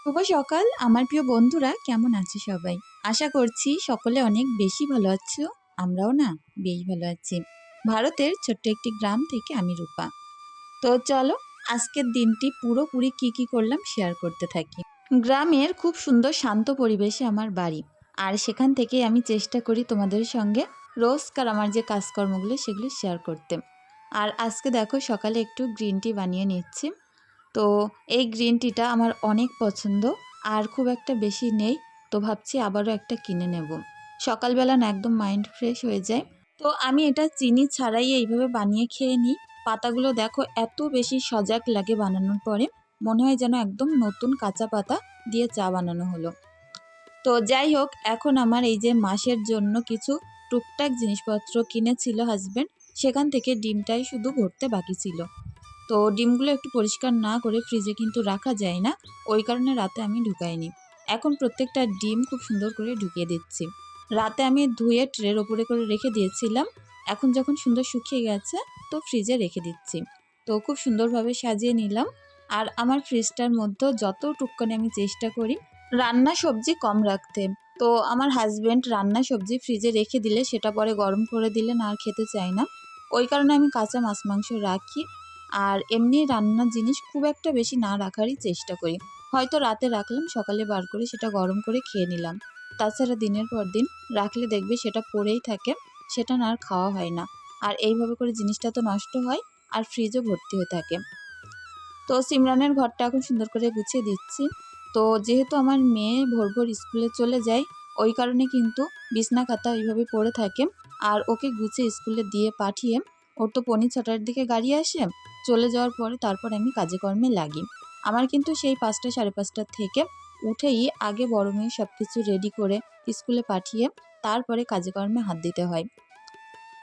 শুভ সকাল আমার প্রিয় বন্ধুরা, কেমন আছো সবাই? আশা করছি সকলে অনেক বেশি ভালো আছো। আমরাও না বেশ ভালো আছি। ভারতের ছোট্ট একটি গ্রাম থেকে আমি রূপা। তো চলো আজকের দিনটি পুরোপুরি কি করলাম শেয়ার করতে থাকি। গ্রামের খুব সুন্দর শান্ত পরিবেশে আমার বাড়ি। আর সেখান থেকে আমি চেষ্টা করি তোমাদের সঙ্গে রোজকার আমার যে কাজকর্মগুলো সেগুলো শেয়ার করতে। আর আজকে দেখো সকালে একটু গ্রিন টি বানিয়ে নিচ্ছি। তো এই গ্রিন টিটা আমার অনেক পছন্দ, আর খুব একটা বেশি নেই। তো ভাবছি আবারও একটা কিনে নেব। সকালবেলা না একদম মাইন্ড ফ্রেশ হয়ে যায়। তো আমি এটা চিনি ছাড়াই এইভাবে বানিয়ে খেয়ে নিই। পাতাগুলো দেখো এত বেশি সজাগ লাগে বানানোর পরে, মনে হয় যেন একদম নতুন কাঁচা পাতা দিয়ে চা বানানো হলো। তো যাই হোক, এখন আমার এই যে মাসের জন্য কিছু টুকটাক জিনিসপত্র কিনেছিল হাজবেন্ড, সেখান থেকে ডিমটাই শুধু ভরতে বাকি ছিল। তো ডিমগুলো একটু পরিষ্কার না করে ফ্রিজে কিন্তু রাখা যায় না, ওই কারণে রাতে আমি ঢুকাইনি। এখন প্রত্যেকটা ডিম খুব সুন্দর করে ঢুকিয়ে দিচ্ছি। রাতে আমি ধুয়ে ট্রের ওপরে করে রেখে দিয়েছিলাম। এখন যখন সুন্দর শুকিয়ে গেছে, তো ফ্রিজে রেখে দিচ্ছি। তো খুব সুন্দরভাবে সাজিয়ে নিলাম। আর আমার ফ্রিজটার মধ্যে যত টুকখানি আমি চেষ্টা করি রান্না সবজি কম রাখতে। তো আমার হাজবেন্ড রান্না সবজি ফ্রিজে রেখে দিলে সেটা পরে গরম করে দিলে না আর খেতে চায় না, ওই কারণে আমি কাঁচা মাছ মাংস রাখি। আর এমনি রান্নার জিনিস খুব একটা বেশি না রাখারই চেষ্টা করি। হয়তো রাতে রাখলাম, সকালে বার করে সেটা গরম করে খেয়ে নিলাম। তাছাড়া দিনের পর দিন রাখলে দেখবে সেটা পড়েই থাকে, সেটা না আর খাওয়া হয় না। আর এইভাবে করে জিনিসটা তো নষ্ট হয়, আর ফ্রিজও ভর্তি হয়ে থাকে। তো সিমরানের ঘরটা এখন সুন্দর করে গুছিয়ে দিচ্ছি। তো যেহেতু আমার মেয়ে ভোর ভোর স্কুলে চলে যায়, ওই কারণে কিন্তু বিছনা খাতা ওইভাবে পড়ে থাকে। আর ওকে গুছিয়ে স্কুলে দিয়ে পাঠিয়ে, ওর তো 6:45 দিকে গাড়ি আসে, চলে যাওয়ার পরে তারপর আমি কাজে কর্মে লাগি। আমার কিন্তু সেই 5টা 5:30 থেকে উঠেই আগে বড় মেয়ে সব কিছু রেডি করে স্কুলে পাঠিয়ে তারপরে কাজে কর্মে হাত দিতে হয়।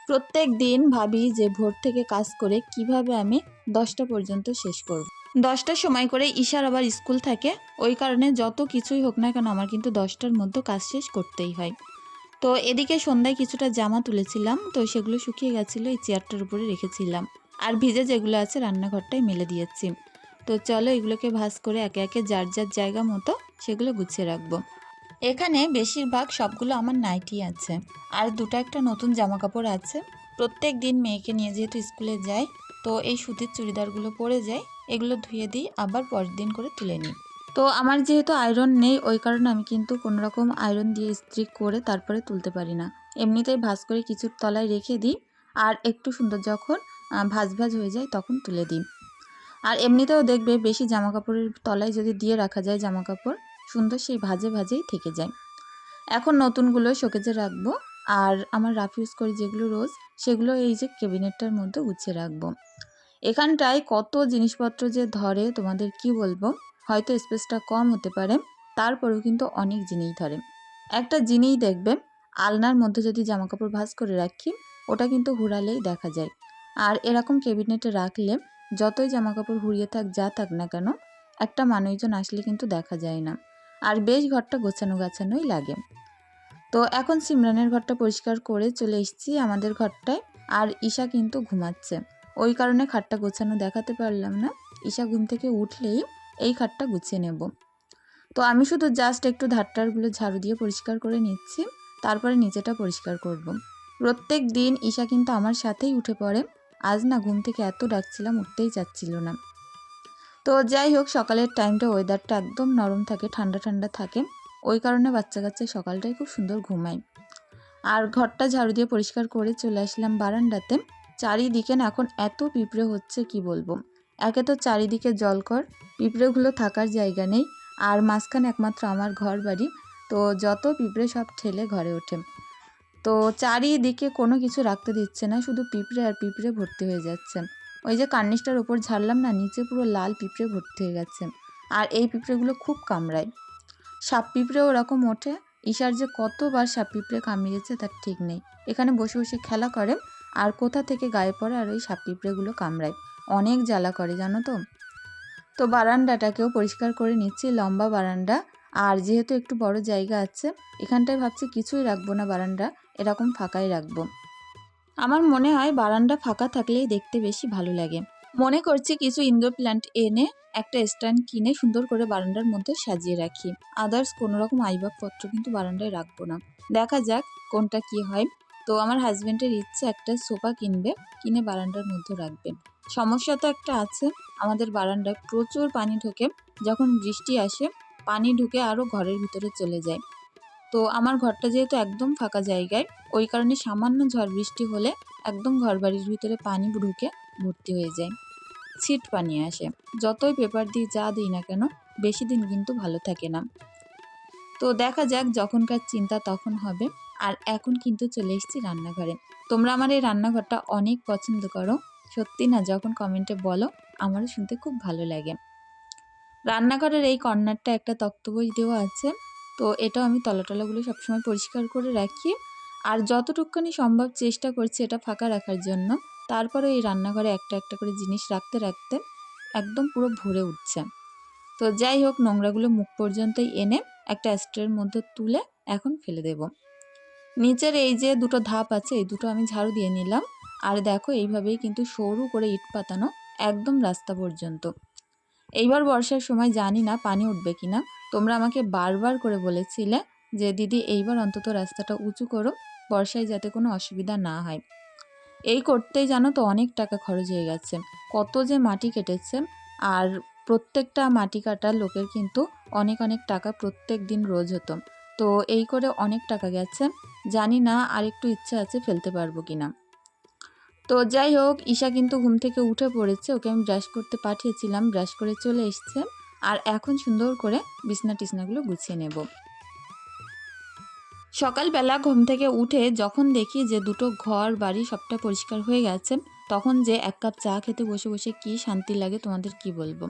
প্রত্যেক দিন ভাবি যে ভোর থেকে কাজ করে কিভাবে আমি 10টা পর্যন্ত শেষ করব। 10টার সময় করে ঈশার আবার স্কুল থাকে, ওই কারণে যত কিছুই হোক না কেন আমার কিন্তু 10টার মধ্যে কাজ শেষ করতেই হয়। তো এদিকে সন্ধ্যায় কিছুটা জামা তুলেছিলাম, তো সেগুলো শুকিয়ে গেছিলো, এই চেয়ারটার উপরে রেখেছিলাম। আর ভিজে যেগুলো আছে রান্নাঘরটায় মেলে দিয়েছি। তো চলো এগুলোকে ভাঁজ করে একে একে যার যার জায়গা মতো সেগুলো গুছিয়ে রাখবো। এখানে বেশিরভাগ সবগুলো আমার নাইটি আছে, আর দুটো একটা নতুন জামা কাপড় আছে। প্রত্যেক দিন মেয়েকে নিয়ে যেহেতু স্কুলে যাই, তো এই সুতির চুড়িদারগুলো পরে যাই, এগুলো ধুয়ে দিই, আবার পরের দিন করে তুলে নিই। তো আমার যেহেতু আয়রন নেই, ওই কারণে আমি কিন্তু কোনো রকম আয়রন দিয়ে ইস্ত্রি করে তারপরে তুলতে পারি না। এমনিতেই ভাঁজ করে কিছুর তলায় রেখে দিই, আর একটু সুন্দর যখন ভাঁজ ভাঁজ হয়ে যায় তখন তুলে দিই। আর এমনিতেও দেখবে বেশি জামা কাপড়ের তলায় যদি দিয়ে রাখা যায় জামা কাপড়, সুন্দর সেই ভাজে ভাজেই থেকে যায়। এখন নতুনগুলো শোকেজে রাখবো। আর আমার রাফ ইউজ করি যেগুলো রোজ, সেগুলো এই যে ক্যাবিনেটটার মধ্যে গুছিয়ে রাখবো। এখানটায় কত জিনিসপত্র যে ধরে তোমাদের কি বলবো। হয়তো স্পেসটা কম হতে পারে, তারপরেও কিন্তু অনেক জিনিস ধরে। একটা জিনিস দেখবে, আলনার মধ্যে যদি জামা কাপড় ভাঁজ করে রাখি, ওটা কিন্তু হুড়ালেই দেখা যায়। আর এরকম ক্যাবিনেটে রাখলে যতই জামা কাপড় হুড়িয়ে থাক যা থাক না কেন, একটা মানুষজন আসলে কিন্তু দেখা যায় না। আর বেশ ঘরটা গোছানো গাছানোই লাগে। তো এখন সিমরানের ঘরটা পরিষ্কার করে চলে এসেছি আমাদের ঘরটায়। আর ঈশা কিন্তু ঘুমাচ্ছে, ওই কারণে খাটটা গোছানো দেখাতে পারলাম না। ঈশা ঘুম থেকে উঠলেই এই খাটটা গুছিয়ে নেব। তো আমি শুধু জাস্ট একটু ধারটারগুলো ঝাড়ু দিয়ে পরিষ্কার করে নিচ্ছি, তারপরে নিচেটা পরিষ্কার করব। প্রত্যেক দিন ঈশা কিন্তু আমার সাথেই উঠে পড়ে। আজ না ঘুম থেকে এত ডাকছিলাম, উঠতেই চাচ্ছিল না। তো যাই হোক, সকালের টাইমটা ওয়েদারটা একদম নরম থাকে, ঠান্ডা ঠান্ডা থাকে, ওই কারণে বাচ্চা কাচ্চা সকালটাই খুব সুন্দর ঘুমায়। আর ঘরটা ঝাড়ু দিয়ে পরিষ্কার করে চলে আসলাম বারান্দাতে। চারিদিকে না এখন এত পিঁপড়ে হচ্ছে কি বলবো। একে তো চারিদিকে জলকর, পিঁপড়েগুলো থাকার জায়গা নেই। আর মাঝখানে একমাত্র আমার ঘর বাড়ি, তো যত পিঁপড়ে সব ঠেলে ঘরে ওঠে। তো চারিদিকে কোনো কিছু রাখতে দিচ্ছে না, শুধু পিঁপড়ে আর পিঁপড়ে ভর্তি হয়ে যাচ্ছে। ওই যে কার্নিশটার ওপর ঝাড়লাম না, নিচে পুরো লাল পিঁপড়ে ভর্তি হয়ে গেছে। আর এই পিঁপড়েগুলো খুব কামড়ায়। সাপ পিঁপড়েও ওরকম ওঠে। ঈশার যে কতবার সাপ পিঁপড়ে কামড়িয়েছে তার ঠিক নেই। এখানে বসে বসে খেলা করে, আর কোথা থেকে গায়ে পড়ে আর ওই সাপ পিঁপড়েগুলো কামড়ায়। অনেক জ্বালা করে জানো তো। তো বারান্দাটাকেও পরিষ্কার করে নিচ্ছি, লম্বা বারান্দা। আর যেহেতু একটু বড় জায়গা আছে, এখানটায় ভাবছি কিছুই রাখবো না, বারান্দা এরকম ফাঁকাই রাখবো। আমার মনে হয় বারান্দা ফাঁকা থাকলেই দেখতে বেশি ভালো লাগে। মনে করছি কিছু ইনডোর প্ল্যান্ট এনে একটা স্ট্যান্ড কিনে সুন্দর করে বারান্দার মধ্যে সাজিয়ে রাখি। আদার্স কোনো রকম আসবাবপত্র কিন্তু বারান্দায় রাখবো না। দেখা যাক কোনটা কি হয়। তো আমার হাজবেন্ডের ইচ্ছে একটা সোফা কিনবে, কিনে বারান্দার মধ্যে রাখবে। সমস্যা তো একটা আছে, আমাদের বারান্দায় প্রচুর পানি ঢোকে। যখন বৃষ্টি আসে পানি ঢুকে আরও ঘরের ভিতরে চলে যায়। তো আমার ঘরটা যেহেতু একদম ফাঁকা জায়গায়, ওই কারণে সামান্য ঝড় বৃষ্টি হলে একদম ঘরবাড়ির ভিতরে পানি ঢুকে ভর্তি হয়ে যায়। ছিট পানি আসে। যতই পেপার দিই যা দিই না কেন বেশি দিন কিন্তু ভালো থাকে না। তো দেখা যাক, যখনকার চিন্তা তখন হবে। আর এখন কিন্তু চলে এসেছি রান্নাঘরে। তোমরা আমার এই রান্নাঘরটা অনেক পছন্দ করো। সত্যি না, যখন কমেন্টে বলো আমারও শুনতে খুব ভালো লাগে। রান্নাঘরের এই কর্নারটা একটা তক্তপোষ দেওয়া আছে। তো এটাও আমি তলাটলাগুলো সবসময় পরিষ্কার করে রাখি। আর যতটুকুনি সম্ভব চেষ্টা করছি এটা ফাঁকা রাখার জন্য। তারপরে এই রান্নাঘরে একটা একটা করে জিনিস রাখতে রাখতে একদম পুরো ভরে উঠছে। তো যাই হোক, নোংরাগুলো মুখ পর্যন্তই এনে একটা স্ট্রের মধ্যে তুলে এখন ফেলে দেব। নিচের এই যে দুটো ধাপ আছে এই দুটো আমি ঝাড়ু দিয়ে নিলাম। আর দেখো এইভাবেই কিন্তু সরু করে ইট পাতানো একদম রাস্তা পর্যন্ত। এইবার বর্ষার সময় জানি না পানি উঠবে কিনা। তোমরা আমাকে বারবার করে বলেছিলে যে দিদি এইবার অন্তত রাস্তাটা উঁচু করো, বর্ষায় যাতে কোনো অসুবিধা না হয়। এই করতেই জানো তো অনেক টাকা খরচ হয়ে গেছে। কত যে মাটি কেটেছে। আর প্রত্যেকটা মাটি কাটা লোকের কিন্তু অনেক অনেক টাকা প্রত্যেক দিন রোজ হতো। তো এই করে অনেক টাকা গেছে। জানি না আর একটু ইচ্ছা আছে ফেলতে পারবো কিনা। তো যাই হোক, ঈশা কিন্তু ঘুম থেকে উঠে পড়েছে। ওকে আমি ব্রাশ করতে পাঠিয়েছিলাম, ব্রাশ করে চলে এসছে। আর এখন সুন্দর করে বিছনা টিছনাগুলো গুছিয়ে নেব। সকালবেলা ঘুম থেকে উঠে যখন দেখি যে দুটো ঘর বাড়ি সবটা পরিষ্কার হয়ে গেছে, তখন যে এক কাপ চা খেতে বসে বসে কি শান্তি লাগে তোমাদের কি বলবো।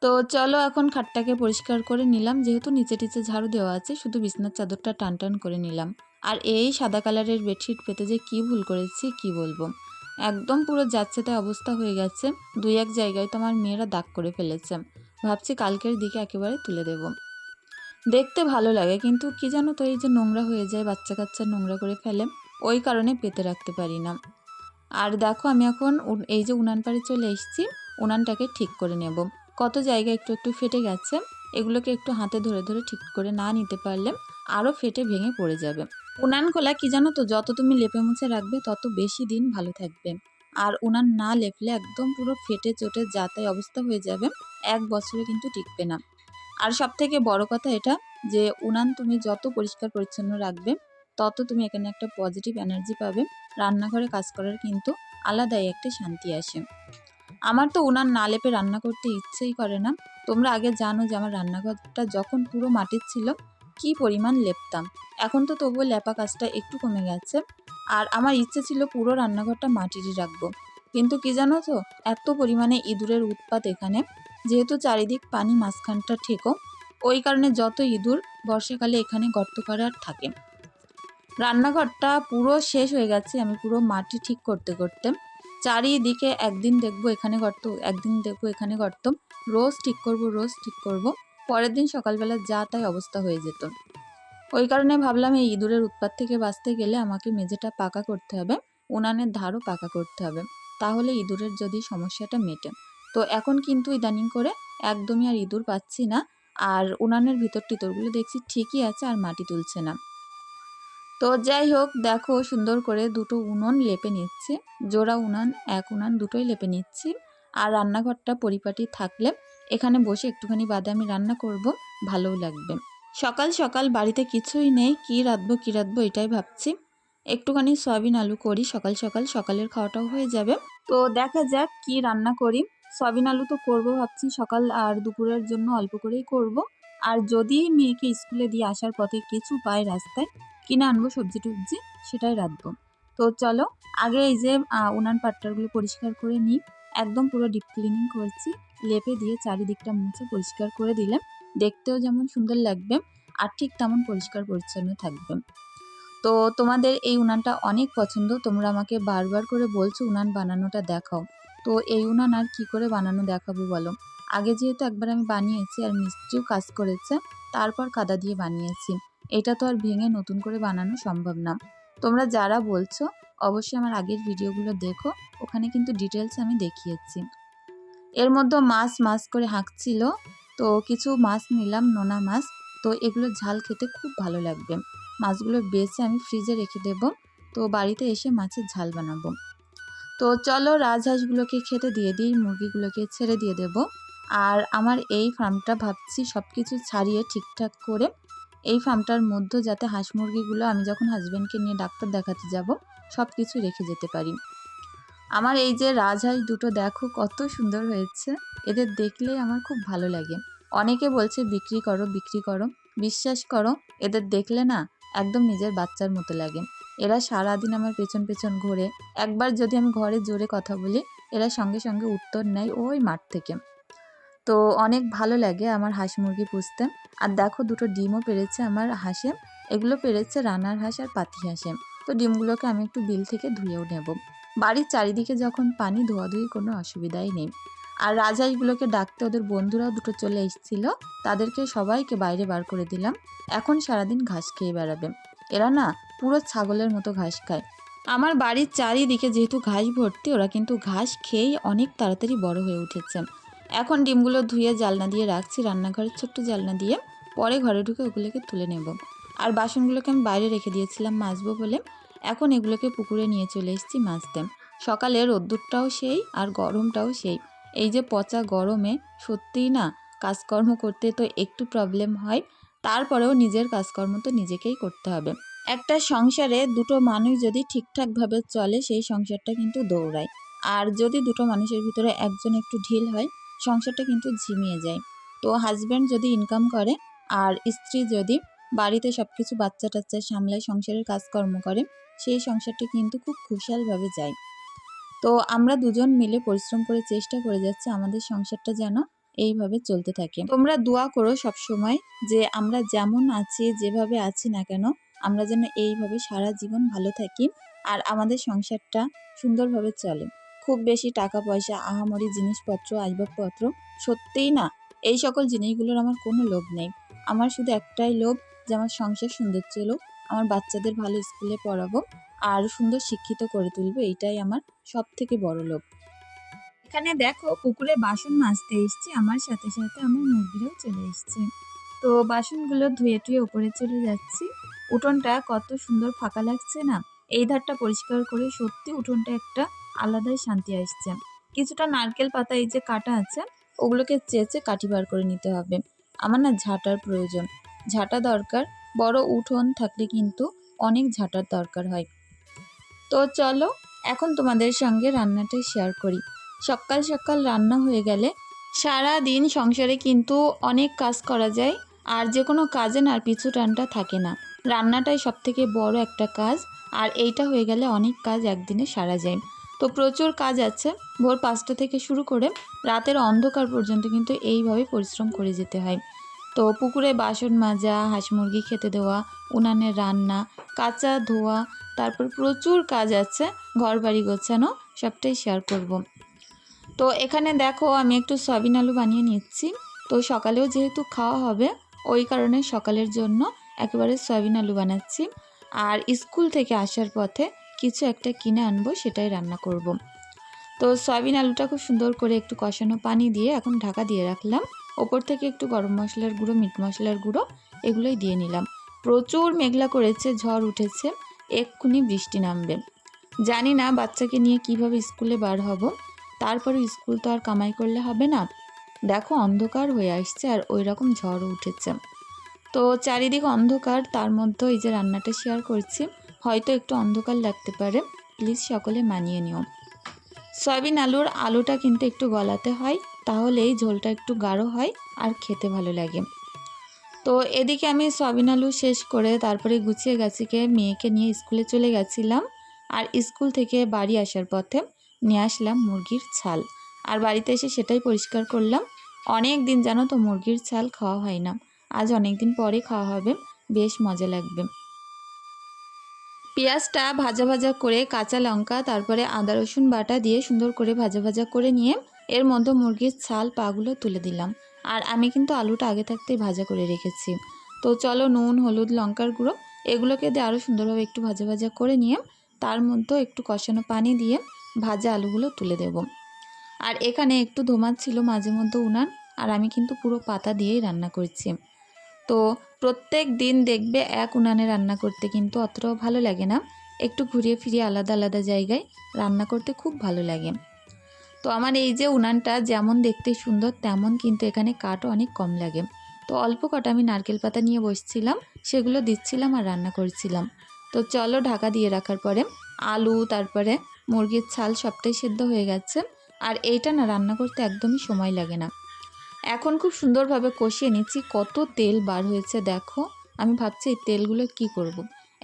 তো চলো এখন খাটটাকে পরিষ্কার করে নিলাম, যেহেতু নিচে টিচে ঝাড়ু দেওয়া আছে, শুধু বিছনার চাদরটা টান টান করে নিলাম। আর এই সাদা কালারের বেডশিট পেতে যে কি ভুল করেছি কি বলবো, একদম পুরো যাচ্ছে তাই অবস্থা হয়ে গেছে। দুই এক জায়গায় তো আমার মেয়েরা দাগ করে ফেলেছে। ভাবছি কালকের দিকে একেবারে তুলে দেব। দেখতে ভালো লাগে কিন্তু কি জানো তো, এই যে নোংরা হয়ে যায়, বাচ্চা কাচ্চা নোংরা করে ফেলে, ওই কারণে পেতে রাখতে পারি না। আর দেখো আমি এখন এই যে উনান পাড়ে চলে এসেছি, উনানটাকে ঠিক করে নেব। কত জায়গায় একটু একটু ফেটে গেছে, এগুলোকে একটু হাতে ধরে ধরে ঠিক করে না নিতে পারলে আরও ফেটে ভেঙে পড়ে যাবে। উনান খোলা কি জানো তো, যত তুমি লেপে মুছে রাখবে তত বেশি দিন ভালো থাকবে। আর উনান না লেপলে একদম পুরো ফেটে চটে যাতাই অবস্থা হয়ে যাবে, 1 বছরে কিন্তু টিকবে না। আর সবথেকে বড় কথা এটা যে উনান তুমি যত পরিষ্কার পরিচ্ছন্ন রাখবে তত তুমি এখানে একটা পজিটিভ এনার্জি পাবে। রান্নাঘরে কাজ করার কিন্তু আলাদাই একটা শান্তি আসে। আমার তো উনান না লেপে রান্না করতে ইচ্ছেই করে না। তোমরা আগে জানো যে আমার রান্নাঘরটা যখন পুরো মাটির ছিল কি পরিমাণ লেপতাম। এখন তো তবুও লেপা কাজটা একটু কমে গেছে। আর আমার ইচ্ছে ছিল পুরো রান্নাঘরটা মাটিরই রাখবো, কিন্তু কি জানো তো, এত পরিমাণে ইঁদুরের উৎপাত এখানে, যেহেতু চারিদিক পানি মাঝখানটা ঠেকো, ওই কারণে যত ইঁদুর বর্ষাকালে এখানে গর্ত করার থাকে। রান্নাঘরটা পুরো শেষ হয়ে গেছে আমি পুরো মাটি ঠিক করতে করতে। চারিদিকে একদিন দেখবো এখানে গর্ত, একদিন দেখবো এখানে গর্ত, রোজ ঠিক করব রোজ ঠিক করব। পরের দিন সকালবেলা যা তাই অবস্থা হয়ে যেত। ওই কারণে ভাবলাম এই ইঁদুরের উৎপাত থেকে বাঁচতে গেলে আমাকে মেঝেটা পাকা করতে হবে, উনানের ধারও পাকা করতে হবে, তাহলে ইঁদুরের যদি সমস্যাটা মেটে। তো এখন কিন্তু ইদানিং করে একদমই আর ইঁদুর পাচ্ছি না। আর উনানের ভিতর টিতরগুলো দেখছি ঠিকই আছে, আর মাটি তুলছে না। তো যাই হোক, দেখো সুন্দর করে দুটো উনুন লেপে নিচ্ছি। জোড়া উনান, এক উনান দুটোই লেপে নিচ্ছি। আর রান্নাঘরটা পরিপাটি থাকলে এখানে বসে একটুখানি বাদে আমি রান্না করব, ভালোও লাগবে। সকাল সকাল বাড়িতে কিছুই নেই, কি রাঁধবো এটাই ভাবছি। একটুখানি সয়াবিন আলু করি সকাল সকাল, সকালের খাওয়াটাও হয়ে যাবে। তো দেখা যাক কি রান্না করি। সয়াবিন আলু তো করবো ভাবছি সকাল আর দুপুরের জন্য অল্প করেই করব। আর যদি মেয়েকে স্কুলে দিয়ে আসার পথে কিছু পাই রাস্তায়, কিনে আনবো সবজি টবজি, সেটাই রাঁধবো। তো চলো আগে এই যে উনান পাট্টারগুলো পরিষ্কার করে নিই। একদম পুরো ডিপ ক্লিনিং করছি, লেপে দিয়ে চারিদিকটা মুছে পরিষ্কার করে দিলে দেখতেও যেমন সুন্দর লাগবে আর ঠিক তেমন পরিষ্কার পরিচ্ছন্ন থাকবে। তো তোমাদের এই উনানটা অনেক পছন্দ, তোমরা আমাকে বারবার করে বলছো উনান বানানোটা দেখাও। তো এই উনান আর কি করে বানানো দেখাবো বলো। আগে যেহেতু একবার আমি বানিয়েছি আর মিস্ত্রিও কাজ করেছে, তারপর কাদা দিয়ে বানিয়েছি। এটা তো আর ভেঙে নতুন করে বানানো সম্ভব না। তোমরা যারা বলছো অবশ্যই আমার আগের ভিডিওগুলো দেখো, ওখানে কিন্তু ডিটেলস আমি দেখিয়েছি। এর মধ্যে মাছ মাছ করে হাঁকছিল, তো কিছু মাছ নিলাম, নোনা মাছ। তো এগুলো ঝাল খেতে খুব ভালো লাগবে। মাছগুলো বেছে আমি ফ্রিজে রেখে দেব, তো বাড়িতে এসে মাছের ঝাল বানাবো। তো চলো রাজহাঁসগুলোকে খেতে দিয়ে দিই, মুরগিগুলোকে ছেড়ে দিয়ে দেব। আর আমার এই ফার্মটা ভাবছি সব কিছু ছাড়িয়ে ঠিকঠাক করে এই ফার্মটার মধ্যে যাতে হাঁস মুরগিগুলো আমি যখন হাজব্যান্ডকে নিয়ে ডাক্তার দেখাতে যাব সব কিছু রেখে যেতে পারি। আমার এই যে রাজহাঁস দুটো দেখো কত সুন্দর হয়েছে, এদের দেখলেই আমার খুব ভালো লাগে। অনেকে বলছে বিক্রি করো বিক্রি করো, বিশ্বাস করো এদের দেখলে না একদম নিজের বাচ্চার মতো লাগে। এরা সারাদিন আমার পেছন পেছন ঘোরে, একবার যদি আমি ঘরে জোরে কথা বলি এরা সঙ্গে সঙ্গে উত্তর নেয় ওই মাঠ থেকে। তো অনেক ভালো লাগে আমার হাঁস মুরগি পুষতে। আর দেখো দুটো ডিমও পেড়েছে আমার হাঁসে, এগুলো পেড়েছে রানার হাঁস আর পাতি হাঁসে। তো ডিমগুলোকে আমি একটু বিল থেকে ধুয়েও নেব। বাড়ির চারিদিকে যখন পানি, ধোয়াধুয়ি কোনো অসুবিধাই নেই। আর রাজহাঁসগুলোকে ডাকতে ওদের বন্ধুরাও দুটো চলে এসেছিল, তাদেরকে সবাইকে বাইরে বার করে দিলাম। এখন সারাদিন ঘাস খেয়ে বেড়াবে। এরা না পুরো ছাগলের মতো ঘাস খায়। আমার বাড়ির চারিদিকে যেহেতু ঘাস ভর্তি, ওরা কিন্তু ঘাস খেয়েই অনেক তাড়াতাড়ি বড় হয়ে উঠেছে। এখন ডিমগুলো ধুয়ে জালনা দিয়ে রাখছি, রান্নাঘরের ছোট্ট জালনা দিয়ে, পরে ঘরে ঢুকে ওগুলোকে তুলে নেব। আর বাসনগুলোকে আমি বাইরে রেখে দিয়েছিলাম মাজবো বলে, এখন এগুলোকে পুকুরে নিয়ে চলে এসেছি মাজতে। সকালে রোদ্দুরটাও সেই আর গরমটাও সেই। এই যে পচা গরমে সত্যিই না কাজকর্ম করতে তো একটু প্রবলেম হয়, তারপরেও নিজের কাজকর্ম তো নিজেকেই করতে হবে। একটা সংসারে দুটো মানুষ যদি ঠিকঠাকভাবে চলে সেই সংসারটা কিন্তু দৌড়ায়। আর যদি দুটো মানুষের ভিতরে একজন একটু ঢিল হয় সংসারটা কিন্তু ঝিমিয়ে যায়। তো হাজব্যান্ড যদি ইনকাম করে আর স্ত্রী যদি বাড়িতে সব কিছু বাচ্চা টাচ্চা সামলায়, সংসারের কাজকর্ম করে, সেই সংসারটা কিন্তু খুব খুশালভাবে যায়। তো আমরা দুজন মিলে পরিশ্রম করে চেষ্টা করে যাচ্ছি আমাদের সংসারটা যেন এইভাবে চলতে থাকে। তোমরা দোয়া করো সব সময় যে আমরা যেমন আছি, যেভাবে আছি না কেন, আমরা যেন এইভাবে সারা জীবন ভালো থাকি আর আমাদের সংসারটা সুন্দরভাবে চলে। খুব বেশি টাকা পয়সা, আহামরি জিনিসপত্র, আসবাবপত্র সত্যিই না, এই সকল জিনিসগুলোর আমার কোনো লোভ নেই। আমার শুধু একটাই লোভ যে আমার সংসার সুন্দর চলুক, আমার বাচ্চাদের ভালো স্কুলে পড়াবো আর সুন্দর শিক্ষিত করে তুলবো, এইটাই আমার সব থেকে বড় লোভ। এখানে দেখো পুকুরে বাসন মাজতে এসছি, আমার সাথে সাথে আমার মুরগিরাও চলে এসছে। তো বাসনগুলো ধুয়ে টুয়ে উপরে চলে যাচ্ছি। উঠোনটা কত সুন্দর ফাঁকা লাগছে না, এই ধারটা পরিষ্কার করে সত্যি উঠোনটা একটা আলাদাই শান্তি আসছে। কিছুটা নারকেল পাতা এই যে কাটা আছে ওগুলোকে চেঁচে কাঠি বার করে নিতে হবে। আমার না ঝাঁটার প্রয়োজন, ঝাঁটা দরকার। বড় উঠোন থাকলে কিন্তু অনেক ঝাঁটার দরকার হয়। তো চলো এখন তোমাদের সঙ্গে রান্নাটা শেয়ার করি। সকাল সকাল রান্না হয়ে গেলে সারা দিন সংসারে কিন্তু অনেক কাজ করা যায়, আর যে কোনো কাজে না আর পিছু টানটা থাকে না। রান্নাটাই সব থেকে বড় একটা কাজ, আর এইটা হয়ে গেলে অনেক কাজ একদিনে সারা যায়। তো প্রচুর কাজ আছে, ভোর 5টা থেকে শুরু করে রাতের অন্ধকার পর্যন্ত কিন্তু এইভাবে পরিশ্রম করে যেতে হয়। তো পুকুরে বাসন মাজা, হাঁস মুরগি খেতে দেওয়া, উনানে রান্না, কাঁচা ধোয়া, তারপর প্রচুর কাজ আছে, ঘর বাড়ি গোছানো, সবটাই শেয়ার করব। তো এখানে দেখো আমি একটু সয়াবিন আলু বানিয়ে নিচ্ছি। তো সকালেও যেহেতু খাওয়া হবে ওই কারণে সকালের জন্য একেবারে সয়াবিন আলু বানাচ্ছি। আর স্কুল থেকে আসার পথে কিছু একটা কিনে আনবো, সেটাই রান্না করব। তো সয়াবিন আলুটা খুব সুন্দর করে একটু কষানো পানি দিয়ে এখন ঢাকা দিয়ে রাখলাম। ওপর থেকে একটু গরম মশলার গুঁড়ো, মিট মশলার গুঁড়ো এগুলোই দিয়ে নিলাম। প্রচুর মেঘলা করেছে, ঝড় উঠেছে, এক্ষুনি বৃষ্টি নামবে। জানি না বাচ্চাকে নিয়ে কিভাবে স্কুলে বার হব, তারপরে স্কুল তো আর কামাই করলে হবে না। দেখো অন্ধকার হয়ে আসছে আর ওই রকম ঝড়ও উঠেছে। তো চারিদিকে অন্ধকার, তার মধ্যে এই যে রান্নাটা শেয়ার করছি, হয়তো একটু অন্ধকার লাগতে পারে, প্লিজ সকলে মানিয়ে নিও। সয়াবিন আলুটা কিন্তু একটু গলাতে হয়, তাহলেই ঝোলটা একটু গাঢ় হয় আর খেতে ভালো লাগে। তো এদিকে আমি সয়াবিন আলু শেষ করে তারপরে গুছিয়ে গাছিকে মেয়েকে নিয়ে স্কুলে চলে গেছিলাম। আর স্কুল থেকে বাড়ি আসার পথে নিয়ে আসলাম মুরগির ছাল, আর বাড়িতে এসে সেটাই পরিষ্কার করলাম। অনেক দিন জানো তো মুরগির ছাল খাওয়া হয় না, আজ অনেক দিন পরে খাওয়া হবে, বেশ মজা লাগবে। পেঁয়াজটা ভাজা ভাজা করে, কাঁচা লঙ্কা তারপরে আদা রসুন বাটা দিয়ে সুন্দর করে ভাজা ভাজা করে নিয়ে এর মধ্যে মুরগির ছাল পাগুলো তুলে দিলাম। আর আমি কিন্তু আলুটা আগে থাকতেই ভাজা করে রেখেছি। তো চলো নুন, হলুদ, লঙ্কার গুঁড়ো এগুলোকে দিয়ে আরও সুন্দরভাবে একটু ভাজা ভাজা করে নিয়ে তার মধ্যে একটু কষানো পানি দিয়ে ভাজা আলুগুলো তুলে দেব। আর এখানে একটু ধোমাচ্ছিল মাঝে মধ্যে উনান, আর আমি কিন্তু পুরো পাতা দিয়েই রান্না করছি। তো প্রত্যেক দিন দেখবে এক উনানে রান্না করতে কিন্তু অতটাও ভালো লাগে না, একটু ঘুরিয়ে ফিরিয়ে আলাদা আলাদা জায়গায় রান্না করতে খুব ভালো লাগে। তো আমার এই যে উনানটা যেমন দেখতে সুন্দর তেমন কিন্তু এখানে কাঠও অনেক কম লাগে। তো অল্প কটা আমি নারকেল পাতা নিয়ে বসছিলাম, সেগুলো দিচ্ছিলাম আর রান্না করছিলাম। তো চলো, ঢাকা দিয়ে রাখার পরে আলু তারপরে মুরগির ছাল সবটাই সেদ্ধ হয়ে গেছে। আর এইটা না রান্না করতে একদমই সময় লাগে না। এখন খুব সুন্দরভাবে কষিয়ে নিচ্ছি, কত তেল বার হয়েছে দেখো। আমি ভাবছি এই তেলগুলো কি করব।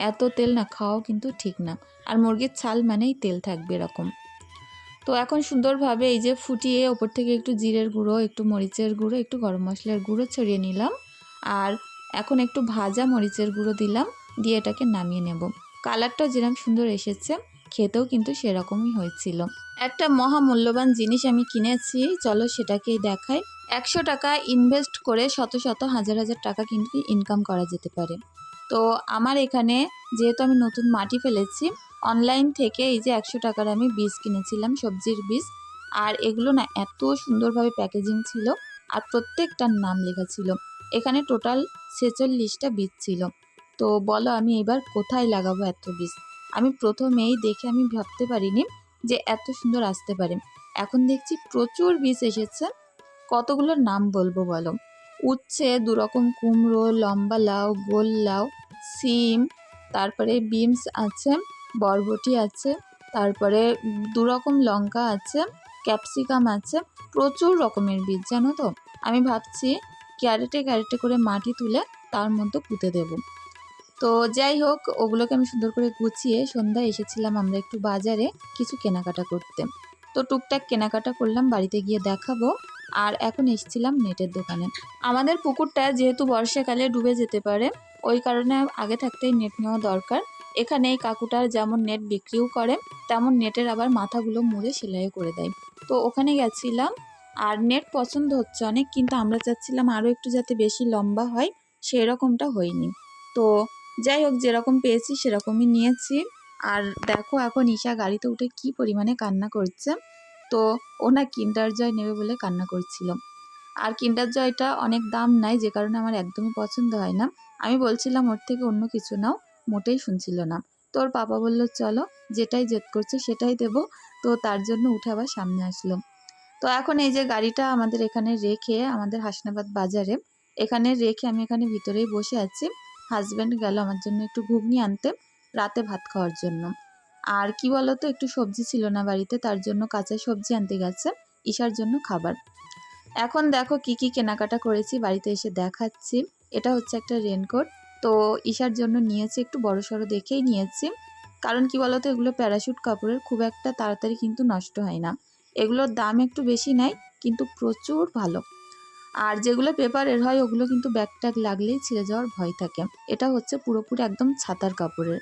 এত তেল না খাওয়াও কিন্তু ঠিক না, আর মুরগির ছাল মানেই তেল থাকবে এরকম। তো এখন সুন্দরভাবে এই যে ফুটিয়ে ওপর থেকে একটু জিরের গুঁড়ো, একটু মরিচের গুঁড়ো, একটু গরম মশলার গুঁড়ো ছড়িয়ে নিলাম। আর এখন একটু ভাজা মরিচের গুঁড়ো দিলাম, দিয়ে এটাকে নামিয়ে নেব। কালারটাও যেরকম সুন্দর এসেছে, খেতেও কিন্তু সেরকমই হয়েছিল। একটা মহামূল্যবান জিনিস আমি কিনেছি, চলো সেটাকেই দেখাই। 100 টাকা ইনভেস্ট করে শত শত হাজার হাজার টাকা কিন্তু ইনকাম করা যেতে পারে। তো আমার এখানে যেহেতু আমি নতুন মাটি ফেলেছি, অনলাইন থেকে এই যে 100 টাকার আমি বীজ কিনেছিলাম, সবজির বীজ। আর এগুলো না এত সুন্দরভাবে প্যাকেজিং ছিল, আর প্রত্যেকটার নাম লেখা ছিল। এখানে টোটাল 46টা বীজ ছিল। তো বলো আমি এবার কোথায় লাগাবো এত বীজ। আমি প্রথমেই দেখে আমি ভাবতে পারিনি যে এত সুন্দর আসতে পারে। এখন দেখছি প্রচুর বীজ এসেছে। কতগুলোর নাম বলবো বলো। উচ্ছে, দুরকম কুমড়ো, লম্বা লাউ, গোল লাউ, সিম, তারপরে বিনস আছে, বরবটি আছে, তারপরে দুরকম লঙ্কা আছে, ক্যাপসিকাম আছে। প্রচুর রকমের বীজ জানো তো। আমি ভাবছি ক্যারেটে ক্যারেটে করে মাটি তুলে তার মধ্যে পুঁতে দেব। তো যাই হোক, ওগুলোকে আমি সুন্দর করে গুছিয়ে সন্ধ্যায় এসেছিলাম আমরা একটু বাজারে কিছু কেনাকাটা করতে। তো টুকটাক কেনাকাটা করলাম, বাড়িতে গিয়ে দেখাবো। আর এখন এসেছিলাম নেটের দোকানে। আমাদের পুকুরটা যেহেতু বর্ষাকালে ডুবে যেতে পারে, ওই কারণে আগে থাকতেই নেট নেওয়া দরকার। এখানে এই কাকুটার যেমন নেট বিক্রিও করে, তেমন নেটের আবার মাথাগুলো মুড়ে সেলাই করে দেয়। তো ওখানে গেছিলাম, আর নেট পছন্দ হচ্ছে অনেক, কিন্তু আমরা চাচ্ছিলাম আরও একটু যাতে বেশি লম্বা হয়, সেরকমটা হয়নি। তো যাই হোক, যেরকম পেয়েছি সেরকমই নিয়েছি। আর দেখো এখন ঈশা গাড়িতে উঠে কি পরিমাণে কান্না করছে। তো ও না কিন্ডার জয় নেবে বলে কান্না করছিল। আর কিন্ডার জয়টা অনেক দাম নাই, যে কারণে আমার একদমই পছন্দ হয় না। আমি বলছিলাম ওর থেকে অন্য কিছু নাও, মোটেই শুনছিল না। তোর পাপা বলল চলো, যেটাই জেদ করছে সেটাই দেব। তো তার জন্য উঠে আবার সামনে আসলো। তো এখন এই যে গাড়িটা আমাদের এখানে রেখে, আমাদের হাসনাবাদ বাজারে এখানে রেখে আমি এখানে ভিতরেই বসে আছি। হাজব্যান্ড গেল আমার জন্য একটু ঘুগনি আনতে, রাতে ভাত খাওয়ার জন্য। আর কি বলতো, একটু সবজি ছিল না বাড়িতে, তার জন্য কাঁচা সবজি আনতে গেছে ঈশার জন্য খাবার। এখন দেখো কি কি কেনাকাটা করেছি, বাড়িতে এসে দেখাচ্ছি। এটা হচ্ছে একটা রেনকোট। তো ঈশার জন্য নিয়েছি, একটু বড়সড় দেখেই নিয়েছি। কারণ কি বলতো, এগুলো প্যারাশুট কাপড়ের, খুব একটা তাড়াতাড়ি কিন্তু নষ্ট হয় না। এগুলোর দাম একটু বেশি নেয়, কিন্তু প্রচুর ভালো। আর যেগুলো পেপারের হয় ওগুলো কিন্তু ব্যাগ ট্যাগ লাগলেই ছিঁড়ে যাওয়ার ভয় থাকে। এটা হচ্ছে পুরোপুরি একদম ছাতার কাপড়ের।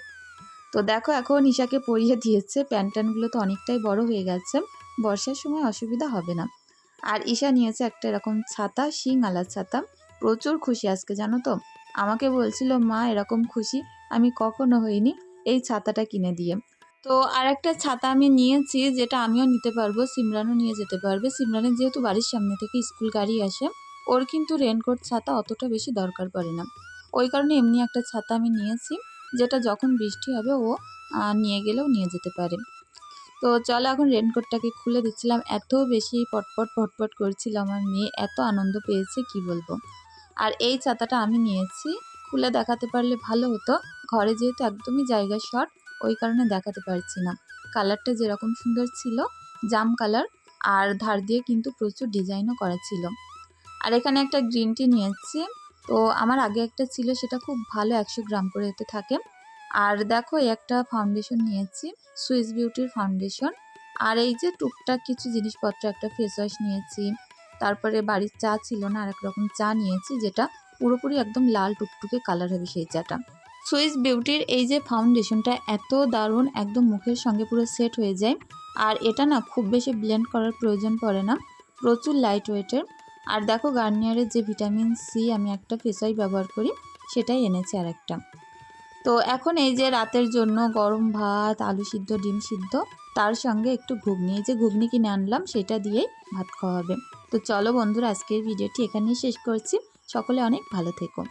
তো দেখো এখন ঈশাকে পরিয়ে দিয়েছে, প্যান্ট ট্যান্টগুলো তো অনেকটাই বড় হয়ে গেছে, বর্ষার সময় অসুবিধা হবে না। আর ঈশা নিয়েছে একটা এরকম ছাতা, শিং আলা ছাতা। প্রচুর খুশি আজকে জানো তো। আমাকে বলছিল মা এরকম খুশি আমি কখনো হইনি এই ছাতাটা কিনে দিয়ে। তো আর একটা ছাতা আমি নিয়েছি, যেটা আমিও নিতে পারবো, সিমরানও নিয়ে যেতে পারবে। সিমরানের যেহেতু বাড়ির সামনে থেকে স্কুল গাড়ি আসে, ওর কিন্তু রেনকোট ছাতা অতটা বেশি দরকার পড়ে না। ওই কারণে এমনি একটা ছাতা আমি নিয়েছি, যেটা যখন বৃষ্টি হবে ও নিয়ে গেলেও নিয়ে যেতে পারে। তো চলো এখন রেনকোটটাকে খুলে দিচ্ছিলাম, এত বেশি পটপট পটপট করছিল আমার মেয়ে, এত আনন্দ পেয়েছে কি বলবো। আর এই ছাতাটা আমি নিয়েছি, খুলে দেখাতে পারলে ভালো হতো। ঘরে যেহেতু একদমই জায়গা শর্ট, ওই কারণে দেখাতে পারছি না। কালারটা যেরকম সুন্দর ছিল, জাম কালার, আর ধার দিয়ে কিন্তু প্রচুর ডিজাইনও করা ছিল। আর এখানে একটা গ্রিন টি নিয়েছি। তো আমার আগে একটা ছিল, সেটা খুব ভালো, 100 গ্রাম করে এতে থাকে। আর দেখো এই একটা ফাউন্ডেশন নিয়েছি, সুইস বিউটির ফাউন্ডেশন। আর এই যে টুকটাক কিছু জিনিসপত্র, একটা ফেস ওয়াশ নিয়েছি। তারপরে বাড়ির চা ছিল না, আর এক রকম চা নিয়েছি, যেটা পুরোপুরি একদম লাল টুকটুকে কালার হবে সেই চাটা। সুইস বিউটির এই যে ফাউন্ডেশনটা এত দারুণ, একদম মুখের সঙ্গে পুরো সেট হয়ে যায়। আর এটা না খুব বেশি ব্লেন্ড করার প্রয়োজন পড়ে না, প্রচুর লাইট ওয়েটের। আর দেখো গার্নিয়ারের যে ভিটামিন সি আমি একটা ফেস ওয়াশ ব্যবহার করি, সেটাই এনেছি আর একটা। তো এখন এই যে রাতের জন্য গরম ভাত, আলু সিদ্ধ, ডিম সিদ্ধ, তার সঙ্গে একটু ঘুগনি, এই যে ঘুগনি কিনে আনলাম সেটা দিয়েই ভাত খাওয়া হবে। তো চলো বন্ধুরা, আজকের ভিডিওটি এখানেই শেষ করছি। সকলে অনেক ভালো থেকো।